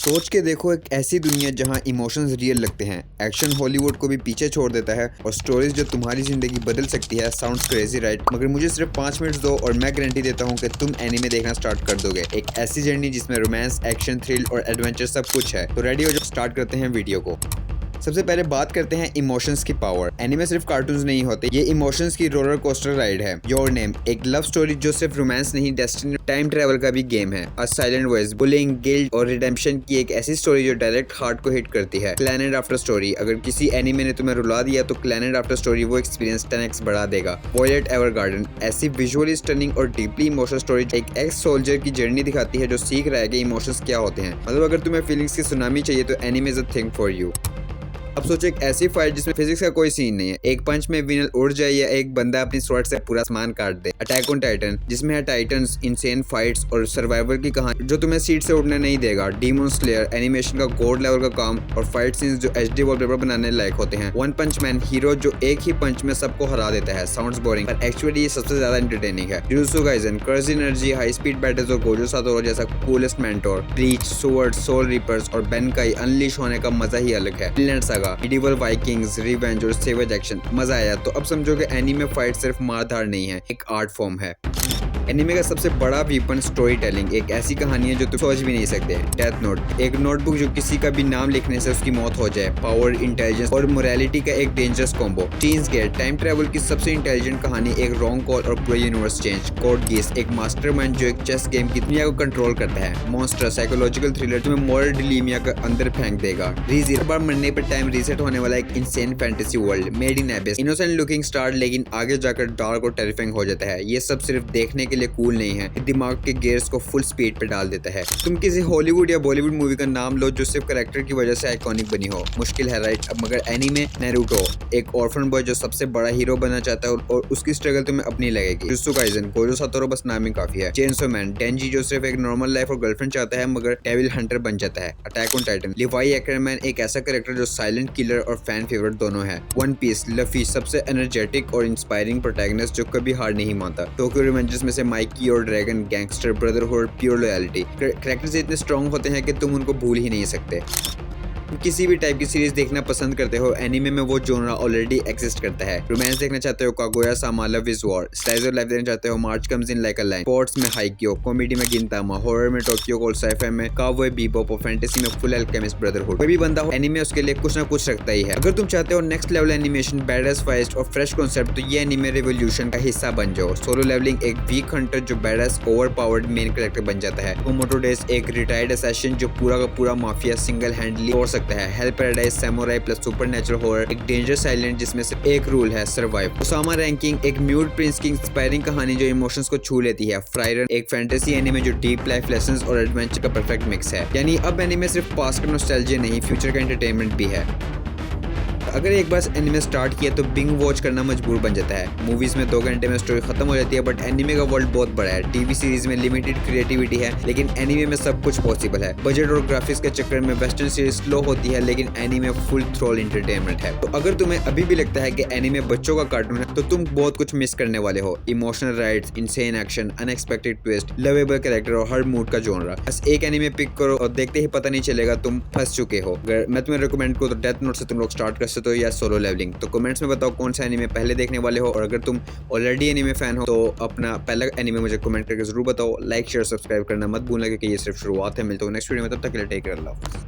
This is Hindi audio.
सोच के देखो, एक ऐसी दुनिया जहां इमोशंस रियल लगते हैं, एक्शन हॉलीवुड को भी पीछे छोड़ देता है और स्टोरीज जो तुम्हारी जिंदगी बदल सकती है। साउंड्स क्रेजी राइट, मगर मुझे सिर्फ 5 मिनट दो और मैं गारंटी देता हूं कि तुम एनीमे देखना स्टार्ट कर दोगे। एक ऐसी जर्नी जिसमें रोमांस, एक्शन, थ्रिल और एडवेंचर सब कुछ है। तो रेडी हो जाओ, स्टार्ट करते हैं वीडियो को। सबसे पहले बात करते हैं इमोशंस की पावर। एनिमे सिर्फ कार्टून्स नहीं होते, ये इमोशंस की रोलर कोस्टर राइड है। योर नेम, एक लव स्टोरी जो सिर्फ रोमांस नहीं, डेस्टिनी, टाइम ट्रैवल का भी गेम है। A silent voice, bullying, guilt और रिडेम्पशन की एक ऐसी स्टोरी जो डायरेक्ट हार्ट को हिट करती है। प्लैनेट आफ्टर स्टोरी, अगर किसी एनिमे ने तुम्हें रुला दिया तो प्लैनेट आफ्टर स्टोरी वो एक्सपीरियंस 10x बढ़ा देगा। वॉयलेट एवरगार्डन, ऐसी विजुअली स्टनिंग और डीपली इमोशनल स्टोरी एक एक्स सोल्जर की जर्नी दिखाती है जो सीख रहा है कि इमोशंस क्या होते हैं। मतलब अगर तुम्हें फीलिंग्स की सुनामी चाहिए तो anime is a thing for you. अब सोचो एक ऐसी फाइट जिसमें फिजिक्स का कोई सीन नहीं है, एक पंच में विनर उड़ जाए या एक बंदा अपनी स्वॉर्ड से पूरा सामान काट दे। अटैक ऑन टाइटन, जिसमें है टाइटन्स, इंसेन फाइट्स और सर्वाइवल की कहानी जो तुम्हें सीट से उड़ने नहीं देगा। डीमन स्लेयर, एनिमेशन का गॉड लेवल का काम और फाइट सीन्स जो एचडी वॉलपेपर बनाने लायक होते हैं। वन पंच मैन, हीरो जो एक ही पंच में सबको हरा देता है। साउंड्स बोरिंग पर एक्चुअली ये सबसे ज्यादा एंटरटेनिंग है। Jujutsu Kaisen, cursed energy, high speed battles और गोजो सातोरू जैसा coolest mentor. Bleach, sword, soul reapers और बेनकाई अनलीश होने का मजा ही अलग है। Vinland saga, medieval Vikings, revenge और सेवेज एक्शन, मजा आया। तो अब समझो कि एनीमे फाइट सिर्फ मारधार नहीं है, एक आर्ट फॉर्म है। एनीमे का सबसे बड़ा वीपन स्टोरी टेलिंग, एक ऐसी कहानी है जो तुम सोच भी नहीं सकते। डेथ नोट, एक नोटबुक जो किसी का भी नाम लिखने से उसकी मौत हो जाए। पावर, इंटेलिजेंस और मोरालिटी का एक dangerous combo. Steins gate, time travel की सबसे इंटेलिजेंट कहानी, एक रॉन्ग कॉल और पूरा यूनिवर्स चेंज। कोड गीस, एक मास्टरमाइंड जो एक चेस गेम की दुनिया को कंट्रोल करता है। मॉन्स्टर, साइकोलॉजिकल थ्रिलर तुम्हें मॉरल डिलीमिया के अंदर फेंक देगा। रीज, हर बार मरने पर टाइम रीसेट होने वाला एक insane fantasy world. Made in एबिस, innocent looking star लेकिन आगे जाकर डार्क और टेरिफाइंग हो जाता है। ये सब सिर्फ देखने के लिए कूल नहीं है, दिमाग के गियर्स को फुल स्पीड पे डाल देता है। तुम किसी हॉलीवुड या बॉलीवुड मूवी का नाम लो जो सिर्फ कैरेक्टर की वजह से आइकॉनिक बनी हो, मुश्किल है राइट। अब मगर एनीमे, नारुतो, एक ऑर्फन बॉय जो सबसे बड़ा हीरो बनना चाहता है और उसकी स्ट्रगल तुम्हें अपनी लगेगी। जुजुत्सु काइसेन, गोजो सातोरू बस नाम ही काफी है। चेनसो मैन, डेंजी जो सिर्फ एक नॉर्मल लाइफ और गर्लफ्रेंड चाहता है मगर डेविल हंटर बन जाता है। अटैक ऑन टाइटन, लिवाई एक्करमैन, एक ऐसा कैरेक्टर जो साइलेंट किलर और फैन फेवरेट दोनों है। वन पीस, लफी, सबसे एनर्जेटिक और इंस्पायरिंग प्रोटैगनिस्ट जो कभी हार नहीं मानता। टोक्यो रिवेंजर्स में से माइकी और dragon, gangster, brotherhood, pure loyalty. Characters इतने स्ट्रॉन्ग होते हैं कि तुम उनको भूल ही नहीं सकते। किसी भी टाइप की सीरीज देखना पसंद करते हो, एनीमे में वो जोनरा ऑलरेडी एग्जिस्ट करता है। रोमांस देखना चाहते हो, Kaguya Sama, love is war. Slice of life देखना चाहते हो, March comes in like a lion. Sports में हाइक्यो, कॉमेडी में गिनतामा, हॉरर में टोक्यो गहोल, साइफाई में काउबॉय बीबॉप और फैंटेसी में फुल अल्केमिस्ट ब्रदरहुड। कोई भी बंदा हो, एनीमे उसके लिए कुछ ना कुछ रखता ही है। अगर तुम चाहते हो नेक्स्ट लेवल एनिमेशन, बैडएस फाइस्ट और फ्रेश कॉन्सेप्ट, तो ये एनीमे रिवोल्यूशन का हिस्सा बन जाओ। सोलो लेवलिंग, एक वीक हंटर जो बैडएस ओवरपावर्ड मेन कैरेक्टर बन जाता है। कुमोटो डेज, एक रिटायर्ड असैसिन जो पूरा का पूरा माफिया सिंगल हैंडली तोड़ सकता है। Hello paradise, samurai plus supernatural horror, एक डेंजर साइलेंट जिसमें सिर्फ एक रूल है, सर्वाइव। ओसामा रैंकिंग, एक म्यूट प्रिंस की इंस्पायरिंग कहानी जो इमोशंस को छू लेती है। फ्राइरन, एक फैंटेसी एनीमे जो डीप लाइफ लेसंस और एडवेंचर का परफेक्ट मिक्स है। यानी अब एनीमे सिर्फ पास्ट का नॉस्टैल्जिया नहीं, फ्यूचर का एंटरटेनमेंट भी है। अगर एक बार एनीमे स्टार्ट किया तो बिंग वॉच करना मजबूर बन जाता है। मूवीज में 2 घंटे में स्टोरी खत्म हो जाती है, बट एनीमे का वर्ल्ड बहुत बड़ा है। टीवी सीरीज में लिमिटेड क्रिएटिविटी है, लेकिन एनीमे में सब कुछ पॉसिबल है। बजट और ग्राफिक्स के चक्कर में वेस्टर्न सीरीज स्लो होती है, लेकिन एनीमे फुल थ्रोल एंटरटेनमेंट है। तो अगर तुम्हें अभी भी लगता है कि एनीमे बच्चों का कार्टून है, तो तुम बहुत कुछ मिस करने वाले हो। Emotional rides, insane action, unexpected twist, lovable character और हर मूड का जॉनरा। बस एक एनीमे पिक करो और देखते ही पता नहीं चलेगा तुम फंस चुके हो। अगर मैं तुम्हें रिकमेंड करूं तो डेथ नोट से तुम लोग स्टार्ट कर सकते हो या सोलो लेवलिंग। तो कमेंट्स में बताओ कौन सा एनीमे पहले देखने वाले हो, और अगर तुम ऑलरेडी एनीमे फैन हो तो अपना पहला एनीमे मुझे कमेंट करके जरूर बताओ। लाइक शेयर सब्सक्राइब करना मत भूलना, क्योंकि ये सिर्फ शुरुआत है। मिलते हो नेक्स्ट वीडियो में, तब तक के लिए टेक केयर, अल्लाह हाफ़िज़।